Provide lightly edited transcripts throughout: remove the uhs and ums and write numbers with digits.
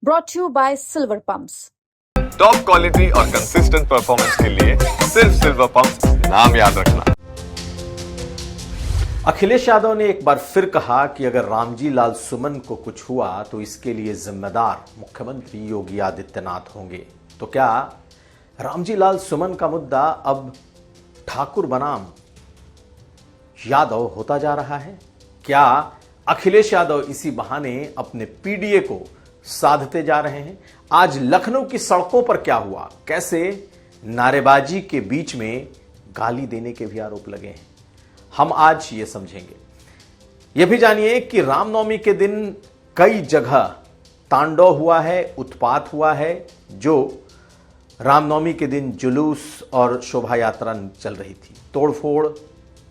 brought to you by Silver Pumps. Top quality और consistent performance के लिए सिर्फ सिल्वर पंप नाम याद रखना। अखिलेश यादव ने एक बार फिर कहा कि अगर रामजी लाल सुमन को कुछ हुआ तो इसके लिए जिम्मेदार मुख्यमंत्री योगी आदित्यनाथ होंगे। तो क्या रामजी लाल सुमन का मुद्दा अब ठाकुर बनाम यादव होता जा रहा है? क्या अखिलेश यादव इसी बहाने अपने पीडीए को साधते जा रहे हैं? आज लखनऊ की सड़कों पर क्या हुआ, कैसे नारेबाजी के बीच में गाली देने के भी आरोप लगे हैं, हम आज ये समझेंगे। यह भी जानिए कि रामनवमी के दिन कई जगह तांडव हुआ है, उत्पात हुआ है। जो रामनवमी के दिन जुलूस और शोभा यात्रा चल रही थी, तोड़फोड़,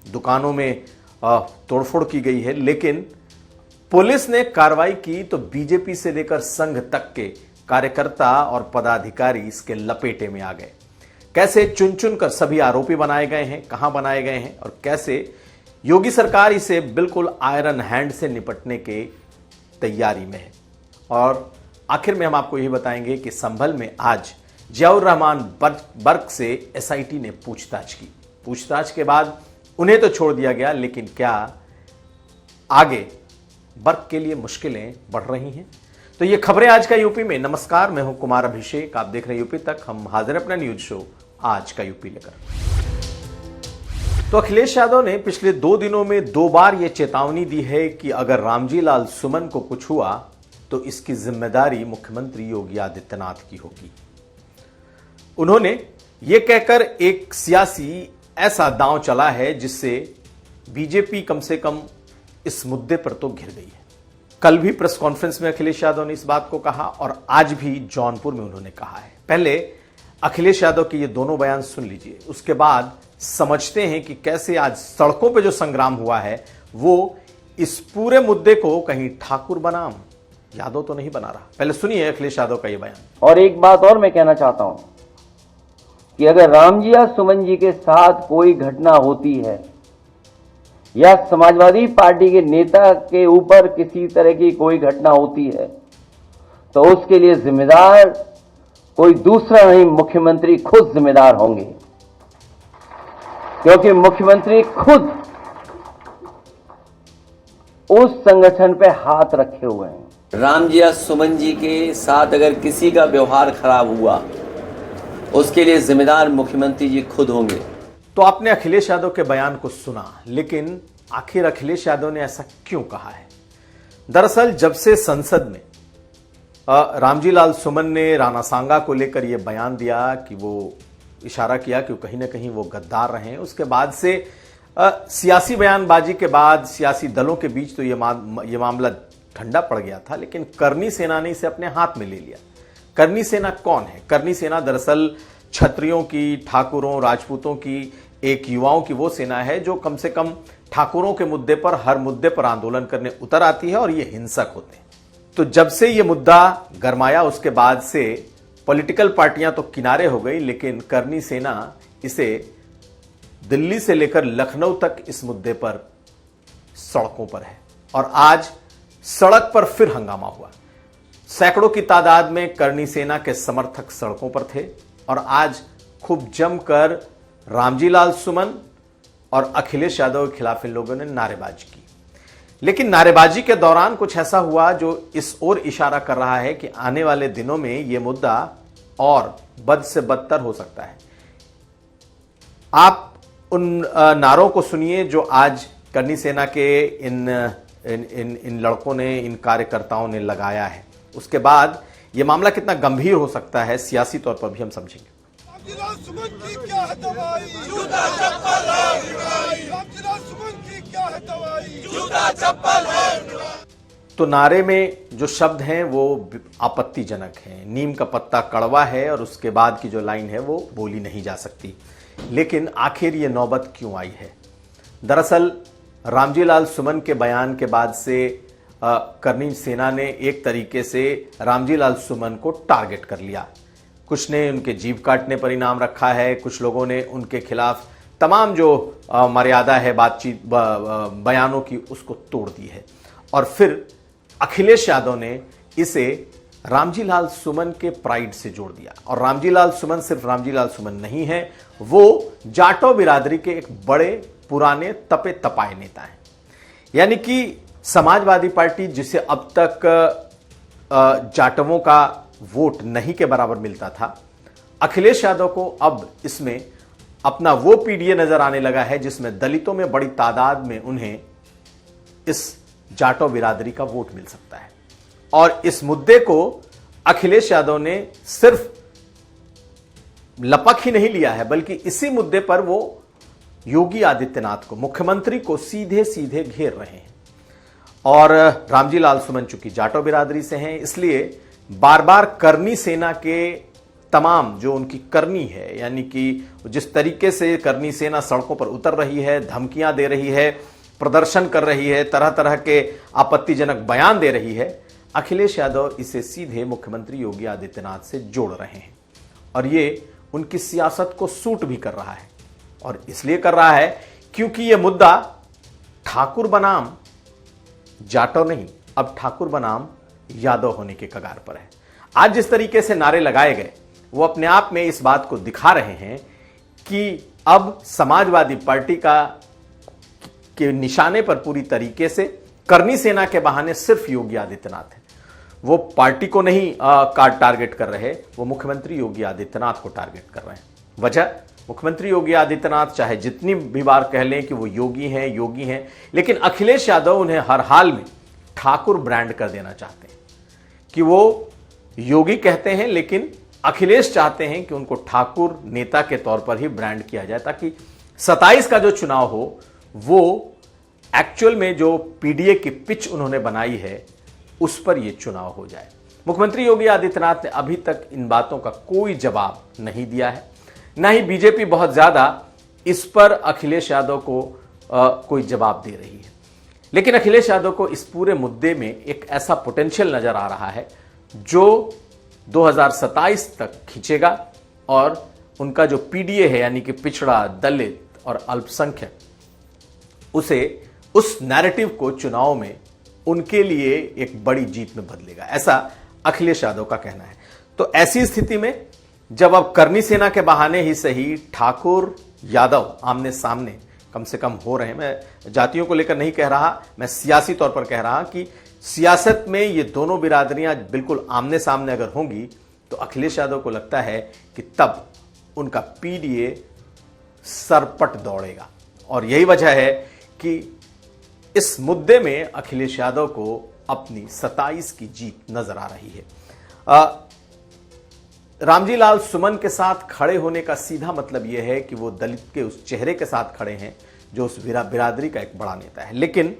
दुकानों में तोड़फोड़ की गई है, लेकिन पुलिस ने कार्रवाई की तो बीजेपी से लेकर संघ तक के कार्यकर्ता और पदाधिकारी इसके लपेटे में आ गए। कैसे चुन चुन कर सभी आरोपी बनाए गए हैं, कहां बनाए गए हैं, और कैसे योगी सरकार इसे बिल्कुल आयरन हैंड से निपटने के तैयारी में है। और आखिर में हम आपको यही बताएंगे कि संभल में आज जियाउर रहमान बर्क से एसआईटी ने पूछताछ की। पूछताछ के बाद उन्हें तो छोड़ दिया गया, लेकिन क्या आगे बर्क के लिए मुश्किलें बढ़ रही हैं? तो ये खबरें आज का यूपी में। नमस्कार, मैं हूं कुमार अभिषेक, आप देख रहे हैं यूपी तक। हम हाजिर अपना न्यूज शो आज का यूपी लेकर। तो अखिलेश यादव ने पिछले 2 दिनों में 2 बार यह चेतावनी दी है कि अगर रामजी लाल सुमन को कुछ हुआ तो इसकी जिम्मेदारी मुख्यमंत्री योगी आदित्यनाथ की होगी। उन्होंने यह कहकर एक सियासी ऐसा दांव चला है जिससे बीजेपी कम से कम इस मुद्दे पर तो घिर गई है। कल भी प्रेस कॉन्फ्रेंस में अखिलेश यादव ने इस बात को कहा और आज भी जौनपुर में उन्होंने कहा है। पहले अखिलेश यादव के ये दोनों बयान सुन लीजिए, उसके बाद समझते हैं कि कैसे आज सड़कों पे जो संग्राम हुआ है वो इस पूरे मुद्दे को कहीं ठाकुर बनाम यादव तो नहीं बना रहा। पहले सुनिए अखिलेश यादव का ये बयान। और एक बात और मैं कहना चाहता हूं कि अगर रामजी या सुमन जी के साथ कोई घटना होती है या समाजवादी पार्टी के नेता के ऊपर किसी तरह की कोई घटना होती है तो उसके लिए जिम्मेदार कोई दूसरा नहीं, मुख्यमंत्री खुद जिम्मेदार होंगे, क्योंकि मुख्यमंत्री खुद उस संगठन पे हाथ रखे हुए हैं। रामजी या सुमन जी के साथ अगर किसी का व्यवहार खराब हुआ उसके लिए जिम्मेदार मुख्यमंत्री जी खुद होंगे। तो आपने अखिलेश यादव के बयान को सुना, लेकिन आखिर अखिलेश यादव ने ऐसा क्यों कहा है? दरअसल जब से संसद में रामजी लाल सुमन ने राणा सांगा को लेकर यह बयान दिया कि वो इशारा किया कि कहीं ना कहीं वो गद्दार रहे हैं, उसके बाद से सियासी बयानबाजी के बाद सियासी दलों के बीच तो ये मामला ठंडा पड़ गया था, लेकिन करनी सेना ने इसे अपने हाथ में ले लिया। करनी सेना कौन है? करनी सेना दरअसल क्षत्रियों की, ठाकुरों, राजपूतों की, एक युवाओं की वो सेना है जो कम से कम ठाकुरों के मुद्दे पर, हर मुद्दे पर आंदोलन करने उतर आती है और ये हिंसक होते हैं। तो जब से ये मुद्दा गरमाया उसके बाद से पॉलिटिकल पार्टियां तो किनारे हो गई, लेकिन करनी सेना इसे दिल्ली से लेकर लखनऊ तक इस मुद्दे पर सड़कों पर है। और आज सड़क पर फिर हंगामा हुआ। सैकड़ों की तादाद में करनी सेना के समर्थक सड़कों पर थे और आज खूब जमकर रामजी लाल सुमन और अखिलेश यादव के खिलाफ इन लोगों ने नारेबाजी की। लेकिन नारेबाजी के दौरान कुछ ऐसा हुआ जो इस ओर इशारा कर रहा है कि आने वाले दिनों में यह मुद्दा और बद से बदतर हो सकता है। आप उन नारों को सुनिए जो आज करनी सेना के इन लड़कों ने, इन कार्यकर्ताओं ने लगाया है। उसके बाद यह मामला कितना गंभीर हो सकता है सियासी तौर पर भी हम समझेंगे। सुमन की क्या है दवाई? जूता चप्पल है। सुमन की क्या है दवाई? जूता चप्पल है। तो नारे में जो शब्द हैं वो आपत्तिजनक हैं। नीम का पत्ता कड़वा है और उसके बाद की जो लाइन है वो बोली नहीं जा सकती। लेकिन आखिर ये नौबत क्यों आई है? दरअसल रामजी लाल सुमन के बयान के बाद से करनी सेना ने एक तरीके से रामजी लाल सुमन को टारगेट कर लिया। कुछ ने उनके जीभ काटने पर इनाम रखा है, कुछ लोगों ने उनके खिलाफ तमाम जो मर्यादा है बातचीत बयानों की उसको तोड़ दी है। और फिर अखिलेश यादव ने इसे रामजी लाल सुमन के प्राइड से जोड़ दिया। और रामजी लाल सुमन सिर्फ रामजी लाल सुमन नहीं है, वो जाटो बिरादरी के एक बड़े पुराने तपे तपाए नेता हैं। यानी कि समाजवादी पार्टी, जिसे अब तक जाटवों का वोट नहीं के बराबर मिलता था, अखिलेश यादव को अब इसमें अपना वो पीडीए नजर आने लगा है जिसमें दलितों में बड़ी तादाद में उन्हें इस जाटो बिरादरी का वोट मिल सकता है। और इस मुद्दे को अखिलेश यादव ने सिर्फ लपक ही नहीं लिया है, बल्कि इसी मुद्दे पर वो योगी आदित्यनाथ को, मुख्यमंत्री को सीधे सीधे घेर रहे हैं। और रामजी लाल सुमन चूंकि जाटो बिरादरी से हैं, इसलिए बार बार करनी सेना के तमाम जो उनकी करनी है, यानी कि जिस तरीके से करनी सेना सड़कों पर उतर रही है, धमकियां दे रही है, प्रदर्शन कर रही है, तरह तरह के आपत्तिजनक बयान दे रही है, अखिलेश यादव इसे सीधे मुख्यमंत्री योगी आदित्यनाथ से जोड़ रहे हैं। और ये उनकी सियासत को सूट भी कर रहा है। और इसलिए कर रहा है क्योंकि यह मुद्दा ठाकुर बनाम जाटो नहीं, अब ठाकुर बनाम यादव होने के कगार पर है। आज जिस तरीके से नारे लगाए गए, वो अपने आप में इस बात को दिखा रहे हैं कि अब समाजवादी पार्टी के निशाने पर पूरी तरीके से करनी सेना के बहाने सिर्फ योगी आदित्यनाथ है। वो पार्टी को नहीं टारगेट कर रहे, वो मुख्यमंत्री योगी आदित्यनाथ को टारगेट कर रहे हैं। वजह, मुख्यमंत्री योगी आदित्यनाथ चाहे जितनी भी बार कह लें कि वो योगी हैं, लेकिन अखिलेश यादव उन्हें हर हाल में ठाकुर ब्रांड कर देना चाहते हैं। कि वो योगी कहते हैं, लेकिन अखिलेश चाहते हैं कि उनको ठाकुर नेता के तौर पर ही ब्रांड किया जाए, ताकि 27 का जो चुनाव हो वो एक्चुअल में जो पीडीए की पिच उन्होंने बनाई है उस पर यह चुनाव हो जाए। मुख्यमंत्री योगी आदित्यनाथ ने अभी तक इन बातों का कोई जवाब नहीं दिया है, ना ही बीजेपी बहुत ज्यादा इस पर अखिलेश यादव को कोई जवाब दे रही है। लेकिन अखिलेश यादव को इस पूरे मुद्दे में एक ऐसा पोटेंशियल नजर आ रहा है जो 2027 तक खींचेगा और उनका जो पीडीए है, यानी कि पिछड़ा, दलित और अल्पसंख्यक, उसे उस नैरेटिव को चुनाव में उनके लिए एक बड़ी जीत में बदलेगा, ऐसा अखिलेश यादव का कहना है। तो ऐसी स्थिति में जब अब करनी सेना के बहाने ही सही ठाकुर यादव आमने सामने कम से कम हो रहे हैं, मैं जातियों को लेकर नहीं कह रहा, मैं सियासी तौर पर कह रहा कि सियासत में ये दोनों बिरादरियां बिल्कुल आमने सामने अगर होंगी तो अखिलेश यादव को लगता है कि तब उनका पीडीए सरपट दौड़ेगा। और यही वजह है कि इस मुद्दे में अखिलेश यादव को अपनी 27 की जीत नजर आ रही है। रामजी लाल सुमन के साथ खड़े होने का सीधा मतलब यह है कि वो दलित के उस चेहरे के साथ खड़े हैं जो उस बिरादरी का एक बड़ा नेता है। लेकिन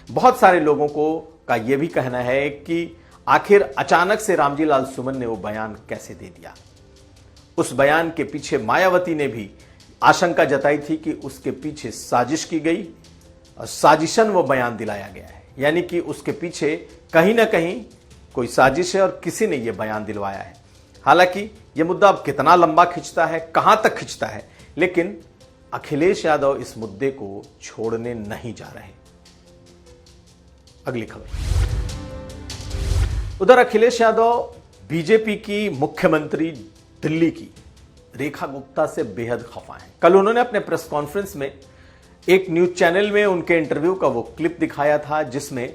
बहुत सारे लोगों को का यह भी कहना है कि आखिर अचानक से रामजी लाल सुमन ने वो बयान कैसे दे दिया। उस बयान के पीछे मायावती ने भी आशंका जताई थी कि उसके पीछे साजिश की गई, साजिशन वो बयान दिलाया गया है, यानी कि उसके पीछे कहीं ना कहीं कोई साजिश है और किसी ने यह बयान दिलवाया है। हालांकि यह मुद्दा अब कितना लंबा खिंचता है, कहां तक खिंचता है, लेकिन अखिलेश यादव इस मुद्दे को छोड़ने नहीं जा रहे। अगली खबर, उधर अखिलेश यादव बीजेपी की मुख्यमंत्री दिल्ली की रेखा गुप्ता से बेहद खफा हैं। कल उन्होंने अपने प्रेस कॉन्फ्रेंस में एक न्यूज चैनल में उनके इंटरव्यू का वो क्लिप दिखाया था जिसमें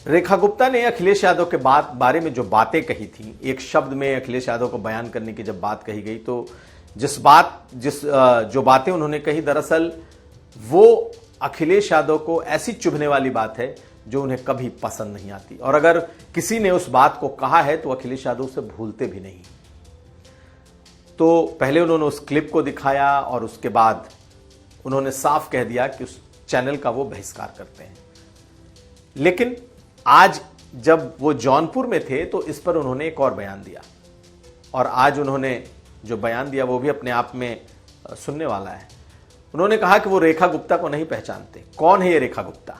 रेखा गुप्ता ने अखिलेश यादव के बारे में जो बातें कही थी, एक शब्द में अखिलेश यादव को बयान करने की जब बात कही गई तो जो बातें उन्होंने कही, दरअसल वो अखिलेश यादव को ऐसी चुभने वाली बात है जो उन्हें कभी पसंद नहीं आती। और अगर किसी ने उस बात को कहा है तो अखिलेश यादव उसे भूलते भी नहीं। तो पहले उन्होंने उस क्लिप को दिखाया और उसके बाद उन्होंने साफ कह दिया कि उस चैनल का वो बहिष्कार करते हैं। लेकिन आज जब वो जौनपुर में थे तो इस पर उन्होंने एक और बयान दिया, और आज उन्होंने जो बयान दिया वो भी अपने आप में सुनने वाला है। उन्होंने कहा कि वो रेखा गुप्ता को नहीं पहचानते। कौन है ये रेखा गुप्ता?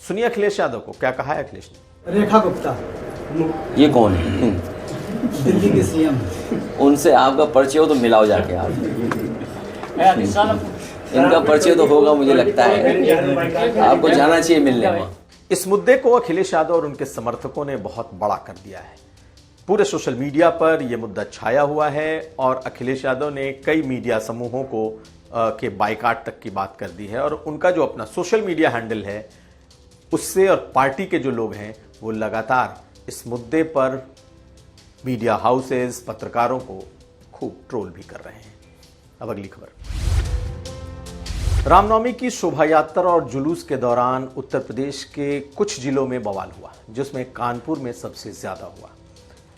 सुनिए अखिलेश यादव को क्या कहा है अखिलेश ने। रेखा गुप्ता ये कौन है? दिल्ली के सीएम। उनसे आपका परिचय हो तो मिलाओ जाके आप। इनका परिचय तो होगा मुझे लगता है, आपको जाना चाहिए मिलने में। इस मुद्दे को अखिलेश यादव और उनके समर्थकों ने बहुत बड़ा कर दिया है। पूरे सोशल मीडिया पर यह मुद्दा छाया हुआ है और अखिलेश यादव ने कई मीडिया समूहों को के बाइकाट तक की बात कर दी है और उनका जो अपना सोशल मीडिया हैंडल है उससे और पार्टी के जो लोग हैं वो लगातार इस मुद्दे पर मीडिया हाउसेस, पत्रकारों को खूब ट्रोल भी कर रहे हैं। अब अगली खबर। रामनवमी की शोभा यात्रा और जुलूस के दौरान उत्तर प्रदेश के कुछ जिलों में बवाल हुआ, जिसमें कानपुर में सबसे ज्यादा हुआ।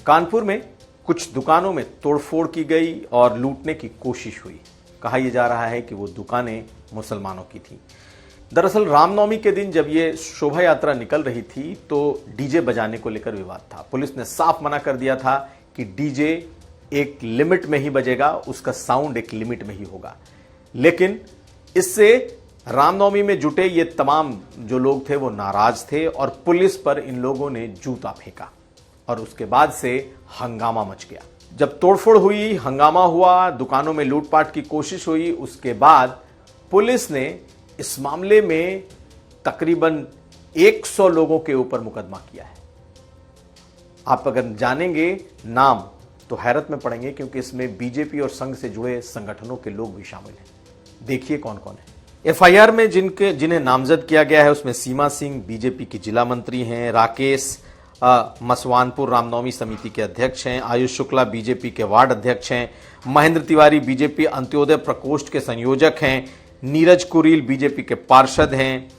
कानपुर में कुछ दुकानों में तोड़फोड़ की गई और लूटने की कोशिश हुई। कहा यह जा रहा है कि वो दुकानें मुसलमानों की थी। दरअसल रामनवमी के दिन जब ये शोभा यात्रा निकल रही थी तो डीजे बजाने को लेकर विवाद था। पुलिस ने साफ मना कर दिया था कि डीजे एक लिमिट में ही बजेगा, उसका साउंड एक लिमिट में ही होगा। लेकिन इससे रामनवमी में जुटे ये तमाम जो लोग थे वो नाराज थे और पुलिस पर इन लोगों ने जूता फेंका और उसके बाद से हंगामा मच गया। जब तोड़फोड़ हुई, हंगामा हुआ, दुकानों में लूटपाट की कोशिश हुई, उसके बाद पुलिस ने इस मामले में तकरीबन 100 लोगों के ऊपर मुकदमा किया है। आप अगर जानेंगे नाम तो हैरत में पड़ेंगे, क्योंकि इसमें बीजेपी और संघ से जुड़े संगठनों के लोग भी शामिल हैं। देखिए कौन कौन है। एफआईआर में जिन्हें नामजद किया गया है उसमें सीमा सिंह बीजेपी की जिला मंत्री हैं, राकेश मसवानपुर रामनवमी समिति के अध्यक्ष हैं, आयुष शुक्ला बीजेपी के वार्ड अध्यक्ष हैं, महेंद्र तिवारी बीजेपी अंत्योदय प्रकोष्ठ के संयोजक हैं, नीरज कुरील बीजेपी के पार्षद हैं,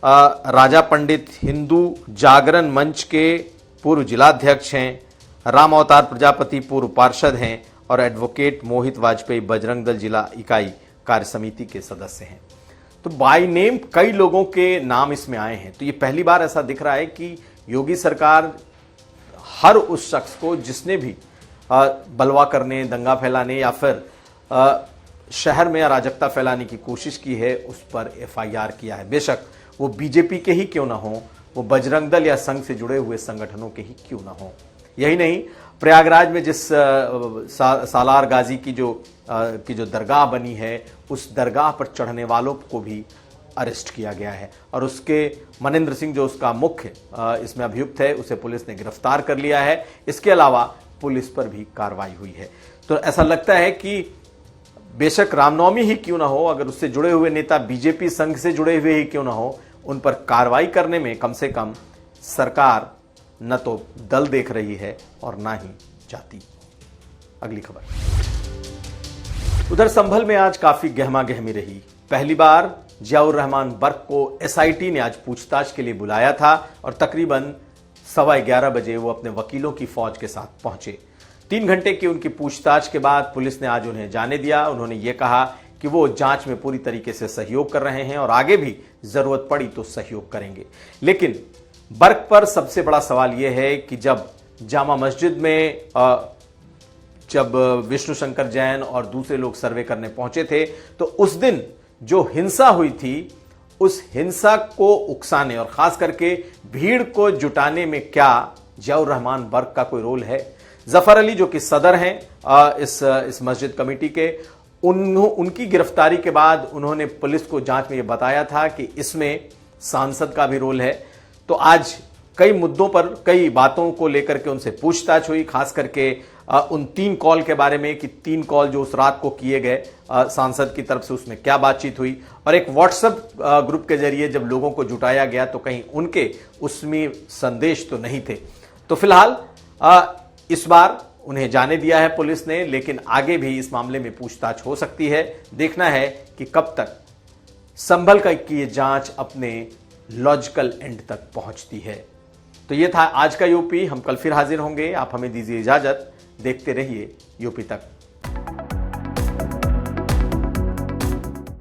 राजा पंडित हिंदू जागरण मंच के पूर्व जिलाध्यक्ष हैं, राम अवतार प्रजापति पूर्व पार्षद हैं और एडवोकेट मोहित वाजपेयी बजरंग दल जिला इकाई कार्य समिति के सदस्य हैं। तो बाय नेम कई लोगों के नाम इसमें आए हैं। तो ये पहली बार ऐसा दिख रहा है कि योगी सरकार हर उस शख्स को जिसने भी बलवा करने, दंगा फैलाने या फिर शहर में अराजकता फैलाने की कोशिश की है उस पर एफआईआर किया है। बेशक वो बीजेपी के ही क्यों ना हो, वो बजरंग दल या संघ से जुड़े हुए संगठनों के ही क्यों ना हो। यही नहीं, प्रयागराज में जिस सालार गाजी की जो दरगाह बनी है उस दरगाह पर चढ़ने वालों को भी अरेस्ट किया गया है और उसके मनिंदर सिंह जो उसका मुख्य इसमें अभियुक्त है उसे पुलिस ने गिरफ्तार कर लिया है। इसके अलावा पुलिस पर भी कार्रवाई हुई है। तो ऐसा लगता है कि बेशक रामनवमी ही क्यों ना हो, अगर उससे जुड़े हुए नेता बीजेपी संघ से जुड़े हुए ही क्यों ना हो, उन पर कार्रवाई करने में कम से कम सरकार न तो दल देख रही है और ना ही जाति। अगली खबर। उधर संभल में आज काफी गहमा गहमी रही। पहली बार जियाउर रहमान बर्क को एसआईटी ने आज पूछताछ के लिए बुलाया था और तकरीबन 11:15 बजे वो अपने वकीलों की फौज के साथ पहुंचे। 3 घंटे की उनकी पूछताछ के बाद पुलिस ने आज उन्हें जाने दिया। उन्होंने ये कहा कि वो जांच में पूरी तरीके से सहयोग कर रहे हैं और आगे भी जरूरत पड़ी तो सहयोग करेंगे। लेकिन बर्क पर सबसे बड़ा सवाल यह है कि जब जामा मस्जिद में जब विष्णु शंकर जैन और दूसरे लोग सर्वे करने पहुंचे थे तो उस दिन जो हिंसा हुई थी उस हिंसा को उकसाने और खास करके भीड़ को जुटाने में क्या जियाउर रहमान बर्क का कोई रोल है? जफर अली जो कि सदर हैं इस मस्जिद कमेटी के, उनकी गिरफ्तारी के बाद उन्होंने पुलिस को जांच में यह बताया था कि इसमें सांसद का भी रोल है। तो आज कई मुद्दों पर, कई बातों को लेकर के उनसे पूछताछ हुई, खास करके उन 3 कॉल के बारे में कि 3 कॉल जो उस रात को किए गए सांसद की तरफ से उसमें क्या बातचीत हुई और एक व्हाट्सएप ग्रुप के जरिए जब लोगों को जुटाया गया तो कहीं उनके उसमें संदेश तो नहीं थे। तो फिलहाल इस बार उन्हें जाने दिया है पुलिस ने, लेकिन आगे भी इस मामले में पूछताछ हो सकती है। देखना है कि कब तक संभल की ये जांच अपने लॉजिकल एंड तक पहुंचती है। तो ये था आज का यूपी। हम कल फिर हाजिर होंगे। आप हमें दीजिए इजाजत। देखते रहिए यूपी तक।